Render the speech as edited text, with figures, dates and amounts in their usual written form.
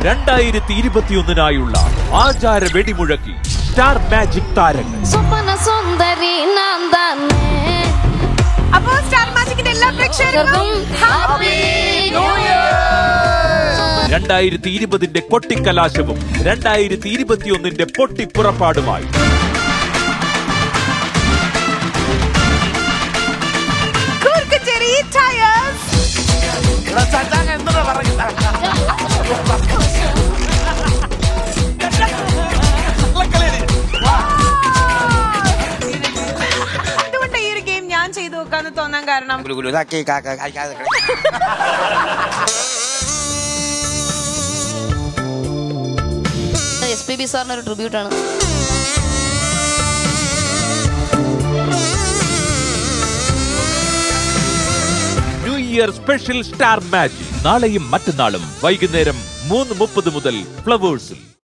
2021 ആചാര വെടിമുഴക്കി star magic താരങ്ങൾ. സ്വപ്ന സുന്ദരി നന്ദനേ. അപ്പോൾ സ്റ്റാർ മാജിക്കിന്റെ എല്ലാ പ്രേക്ഷകർക്കും ഹാപ്പി ന്യൂ ഇയർ. 2020 കൊട്ടിക്കലാശവും 2021 പൊട്ടിപ്പുറപ്പാടുമായി കൂർക്കച്ചേരി ടയേഴ്സ്. അതുകൊണ്ട് ഈ ഒരു ഗെയിം ഞാൻ ചെയ്തു നോക്കാന്ന് തോന്നാൻ കാരണം SPB സാറിന് ഒരു ട്രിബ്യൂട്ടാണ്. New year special star magic നാളെയും മറ്റന്നാളും വൈകുന്നേരം 3:30 മുതൽ ഫ്ലവേഴ്സിൽ.